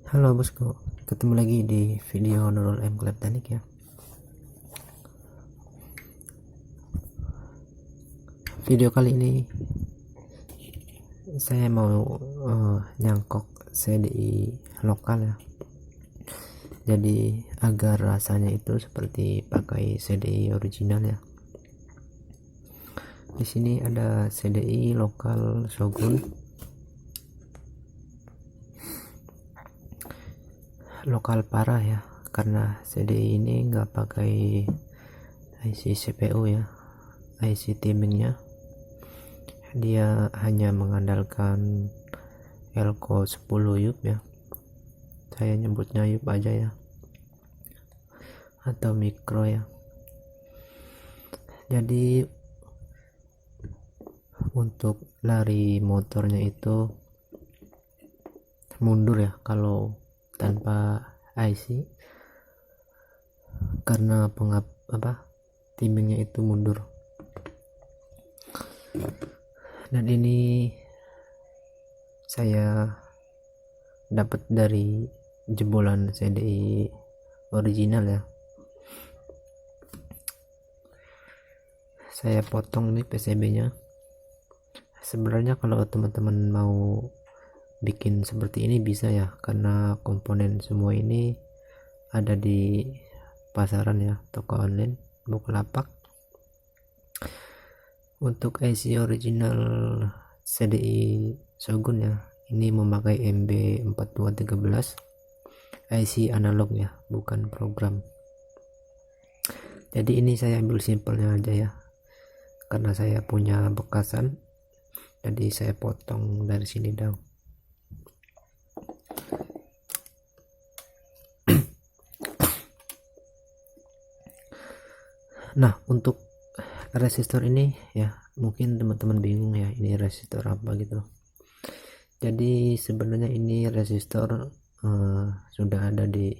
Halo bosku, ketemu lagi di video Nurul M Kleptanik ya. Video kali ini saya mau nyangkok CDI lokal ya. Jadi agar rasanya itu seperti pakai CDI original ya. Di sini ada CDI lokal Shogun. Lokal parah ya, karena CDI ini nggak pakai IC CPU ya, IC timingnya dia hanya mengandalkan Elco 10 YUP ya, saya nyebutnya YUP aja ya, atau mikro ya. Jadi untuk lari motornya itu mundur ya kalau tanpa IC, karena timingnya itu mundur. Dan ini saya dapat dari jebolan CDI original ya. Saya potong ini PCB nya. Sebenarnya kalau teman-teman mau bikin seperti ini bisa ya, karena komponen semua ini ada di pasaran ya, toko online, Bukalapak. Untuk IC original CDI Shogun ya, ini memakai MB4213 IC analog ya, bukan program. Jadi ini saya ambil simpelnya aja ya, karena saya punya bekasan, jadi saya potong dari sini dong. Nah, untuk resistor ini ya, mungkin teman-teman bingung ya, ini resistor apa gitu. Jadi sebenarnya ini resistor sudah ada di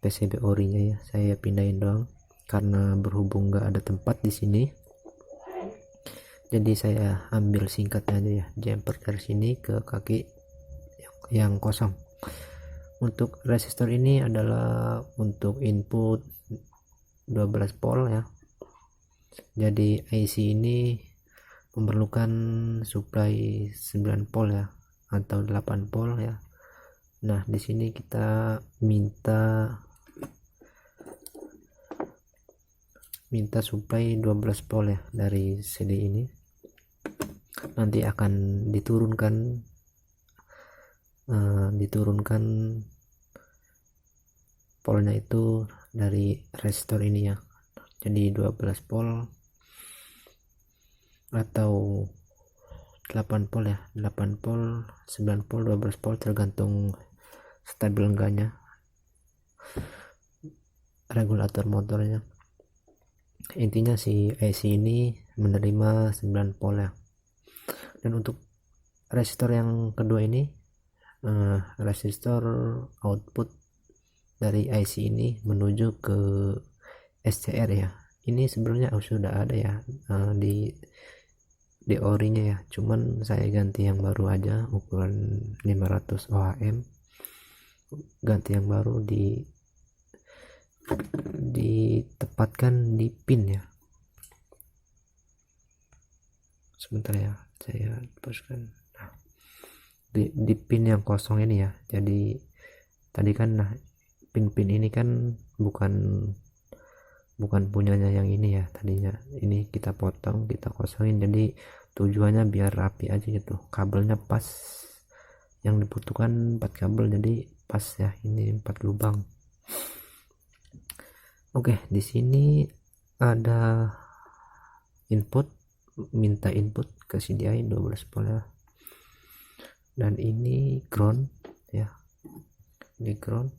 PCB orinya ya, saya pindahin doang karena berhubung nggak ada tempat di sini. Jadi saya ambil singkatnya aja ya, jumper dari sini ke kaki yang kosong. Untuk resistor ini adalah untuk input 12 volt ya. Jadi IC ini memerlukan supply 9 volt ya, atau 8 volt ya. Nah, di sini kita minta supply 12 volt ya dari CD ini. Nanti akan diturunkan polnya itu dari resistor ini ya. Jadi 12 volt atau 8 volt ya, 8 volt, 9 volt, 12 volt, tergantung stabil enggaknya regulator motornya. Intinya si IC ini menerima 9 volt ya. Dan untuk resistor yang kedua ini, resistor output dari IC ini menuju ke SCR ya. Ini sebenarnya sudah ada ya di orinya ya, cuman saya ganti yang baru aja, ukuran 500 ohm, ganti yang baru, ditempatkan di pin ya. Sebentar ya, saya hapuskan. Nah, di pin yang kosong ini ya. Jadi tadi kan, nah, pin-pin ini kan bukan punyanya yang ini ya, tadinya ini kita potong, kita kosongin, jadi tujuannya biar rapi aja gitu, kabelnya pas, yang dibutuhkan 4 kabel, jadi pas ya, ini 4 lubang. Oke, di sini ada input, minta input ke CDI 12 volt ya. Dan ini ground ya, ini ground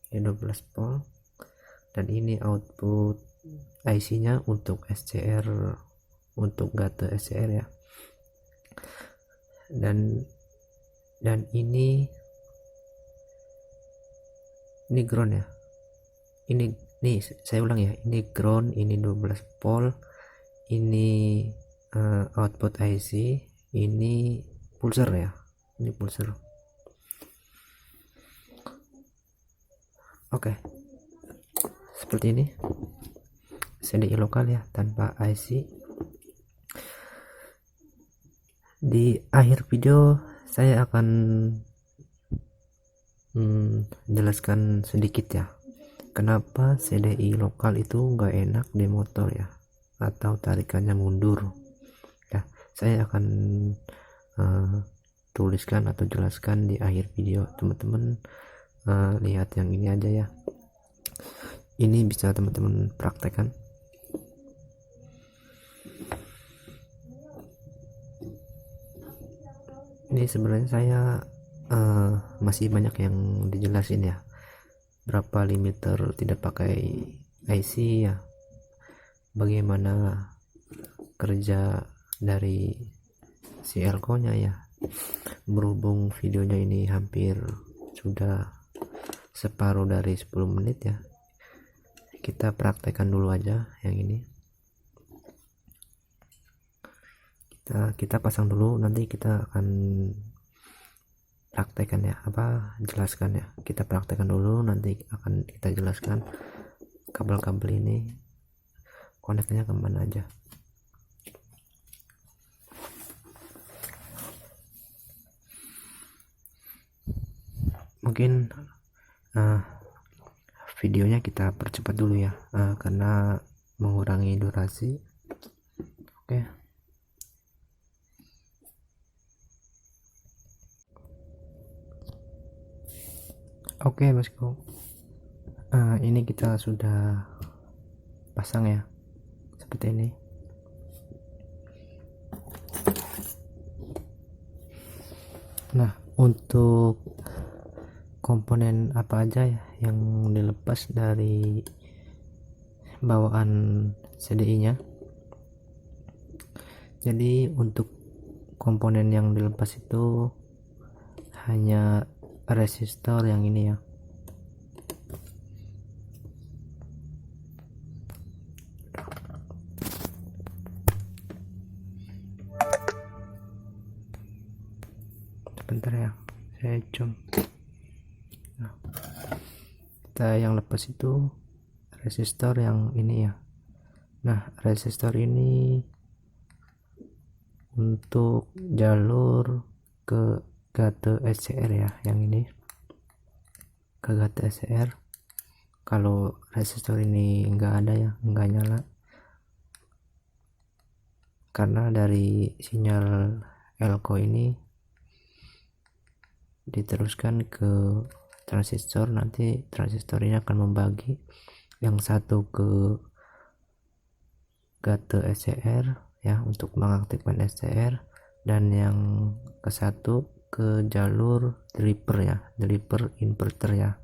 ya, 12 volt. Dan ini output IC nya untuk SCR, untuk gate SCR ya. Dan ini ground ya, ini saya ulang ya, ini ground, ini 12 volt, ini output IC, ini pulser ya, ini pulser. Oke, seperti ini CDI lokal ya, tanpa IC. Di akhir video saya akan jelaskan sedikit ya, kenapa CDI lokal itu nggak enak di motor ya, atau tarikannya mundur ya. Saya akan tuliskan atau jelaskan di akhir video. Teman-teman lihat yang ini aja ya, ini bisa teman-teman praktekkan. Ini sebenarnya saya masih banyak yang dijelasin ya, berapa limiter tidak pakai IC ya, bagaimana kerja dari si elko nya ya. Berhubung videonya ini hampir sudah separuh dari 10 menit ya, kita praktekkan dulu aja yang ini. Kita pasang dulu, nanti kita akan praktekkan ya, jelaskan ya. Kita praktekkan dulu, nanti akan kita jelaskan kabel-kabel ini koneknya kemana aja. Mungkin videonya kita percepat dulu ya, karena mengurangi durasi. Oke bosku, ini kita sudah pasang ya, seperti ini. Nah, untuk komponen apa aja ya yang dilepas dari bawaan CDI nya. Jadi untuk komponen yang dilepas itu hanya resistor yang ini ya, sebentar ya, saya zoom. Nah, kita yang lepas itu resistor yang ini ya. Nah, resistor ini untuk jalur ke gate SCR ya, yang ini ke gate SCR. Kalau resistor ini enggak ada ya, enggak nyala, karena dari sinyal elko ini diteruskan ke transistor. Nanti transistor ini akan membagi, yang satu ke gate SCR ya untuk mengaktifkan SCR, dan yang ke satu ke jalur driver ya, driver inverter ya.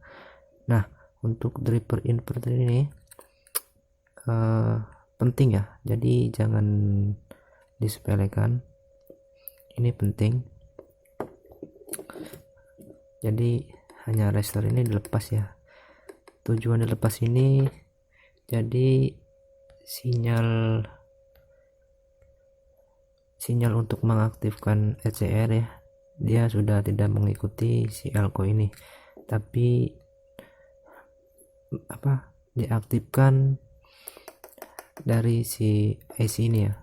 Nah, untuk driver inverter ini penting ya, jadi jangan disepelekan, ini penting. Jadi hanya resistor ini dilepas ya. Tujuan dilepas ini jadi sinyal untuk mengaktifkan SCR ya, dia sudah tidak mengikuti si elko ini, tapi diaktifkan dari si IC ini ya,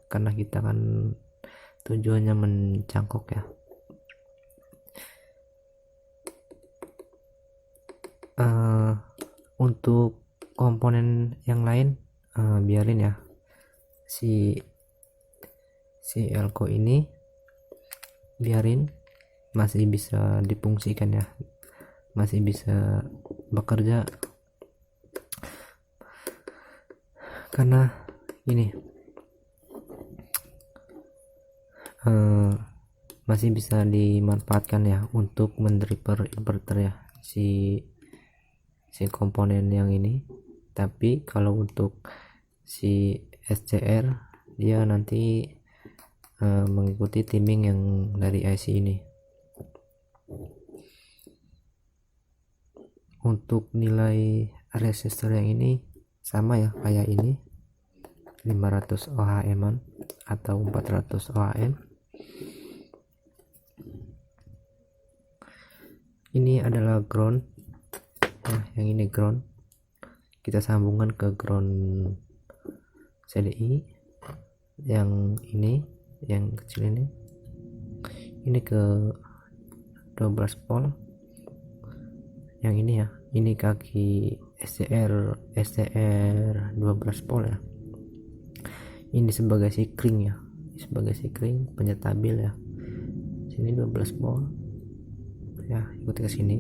karena kita kan tujuannya mencangkok ya. Untuk komponen yang lain biarin ya, si elko ini biarin, masih bisa difungsikan ya, masih bisa bekerja, karena ini masih bisa dimanfaatkan ya untuk mendriver inverter ya, si komponen yang ini. Tapi kalau untuk si SCR dia nanti mengikuti timing yang dari IC ini. Untuk nilai resistor yang ini sama ya kayak ini, 500 ohm atau 400 ohm. Ini adalah ground Nah, yang ini ground, kita sambungkan ke ground CDI. Yang ini, yang kecil ini ke 12 volt. Yang ini ya, ini kaki SCR 12 volt ya. Ini sebagai sikring ya, sebagai sikring penyetabil ya. Sini 12 volt ya, ikuti ke sini.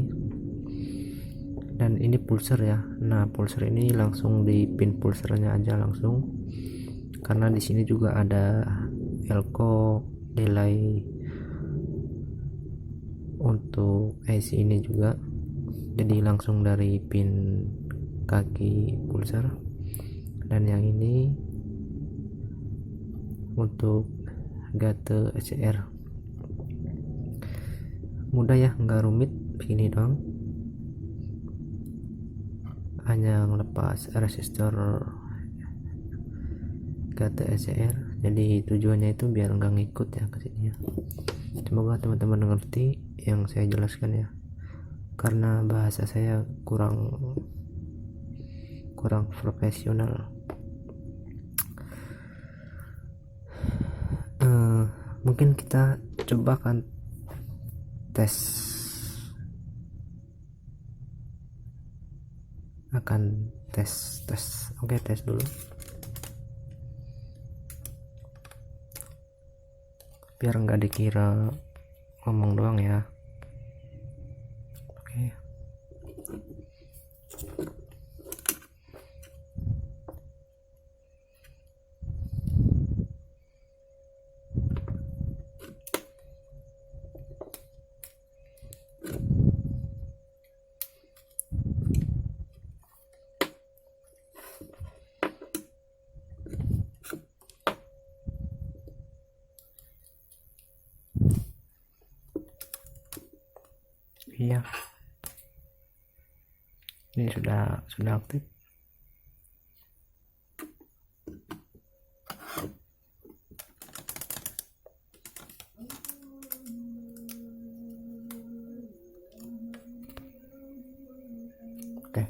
Dan ini pulser ya. Nah, pulser ini langsung di pin pulsernya aja langsung, karena di sini juga ada elko delay untuk IC ini juga, jadi langsung dari pin kaki pulser. Dan yang ini untuk gate SCR. Mudah ya, nggak rumit, begini doang, hanya ngelepas resistor gate SCR. Jadi tujuannya itu biar nggak ngikut ya ke sini ya. Semoga teman-teman mengerti yang saya jelaskan ya, karena bahasa saya kurang profesional. Mungkin kita coba kan tes, oke, tes dulu biar nggak dikira ngomong doang ya. Oke. Iya, ini sudah aktif. Oke.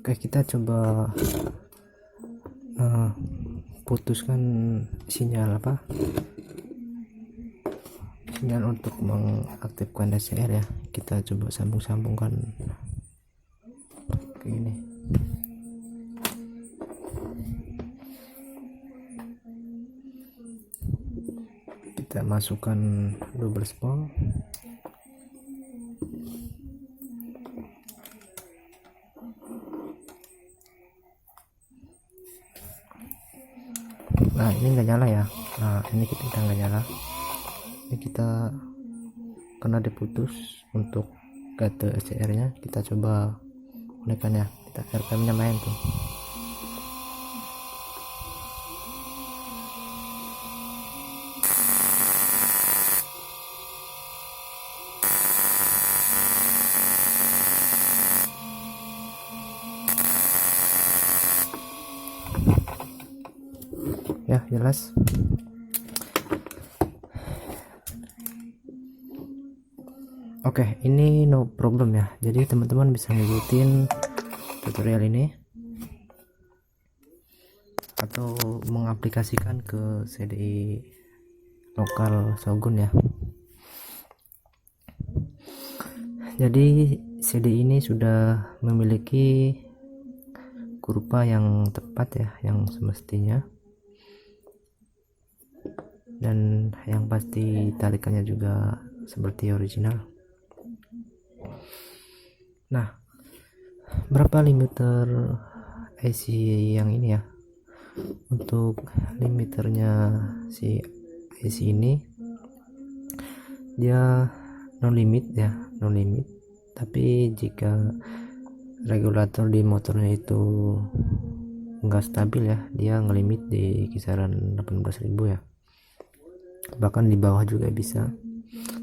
Oke, kita coba putuskan sinyal untuk mengaktifkan SCR ya. Kita coba sambungkan kayak gini. Kita masukkan 12 volt. Nah, ini nggak nyala ya. Nah, ini kita nggak nyala. Ini kita kena diputus untuk gate SCR nya. Kita coba gunakan ya. Kita RPM nya main tuh. Ya, jelas. Oke, ini no problem ya. Jadi teman-teman bisa ngikutin tutorial ini atau mengaplikasikan ke CDI lokal Shogun ya. Jadi CDI ini sudah memiliki kurva yang tepat ya, yang semestinya. dan yang pasti tarikannya juga seperti original. Nah, berapa limiter IC yang ini ya? Untuk limiternya si IC ini dia no limit ya, no limit. Tapi jika regulator di motornya itu enggak stabil ya, dia ngelimit di kisaran 18.000 ya, bahkan di bawah juga bisa.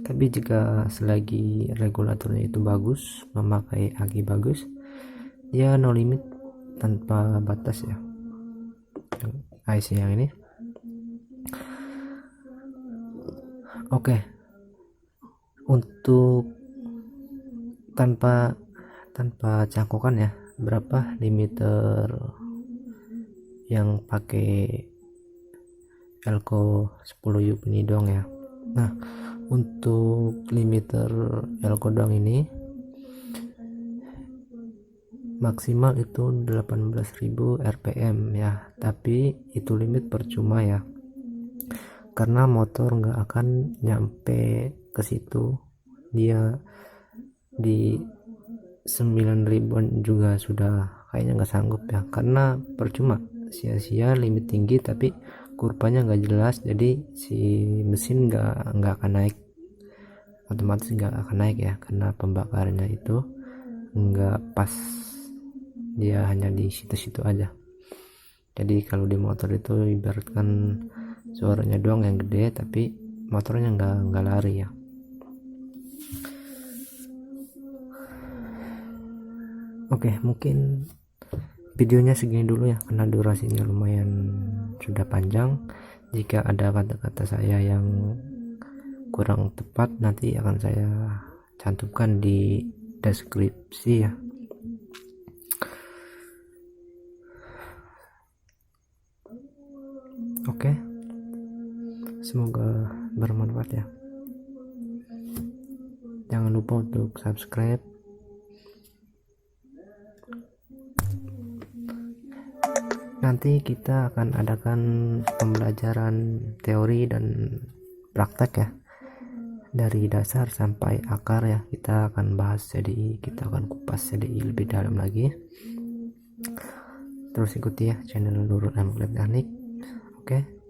Tapi jika selagi regulatornya itu bagus, memakai aki bagus, dia no limit tanpa batas ya, yang IC yang ini. Oke, untuk tanpa cangkokan ya, berapa limiter yang pakai Elco 10 UP ini dong ya. Nah, untuk limiter Elco dong ini maksimal itu 18.000 rpm ya, tapi itu limit percuma ya, karena motor nggak akan nyampe ke situ. Dia di 9.000-an juga sudah kayaknya nggak sanggup ya, karena percuma, sia-sia limit tinggi tapi kurvanya nggak jelas, jadi si mesin nggak akan naik, otomatis nggak akan naik ya, karena pembakarannya itu nggak pas, dia hanya di situ-situ aja. Jadi kalau di motor itu ibaratkan suaranya doang yang gede tapi motornya nggak lari ya. Oke, mungkin videonya segini dulu ya, karena durasinya lumayan sudah panjang. Jika ada kata-kata saya yang kurang tepat, nanti akan saya cantumkan di deskripsi ya. Oke, semoga bermanfaat ya. Jangan lupa untuk subscribe. Nanti kita akan adakan pembelajaran teori dan praktek ya, dari dasar sampai akar ya. Kita akan bahas CDI, kita akan kupas CDI lebih dalam lagi. Terus ikuti ya channel Nurul Teknik. Oke.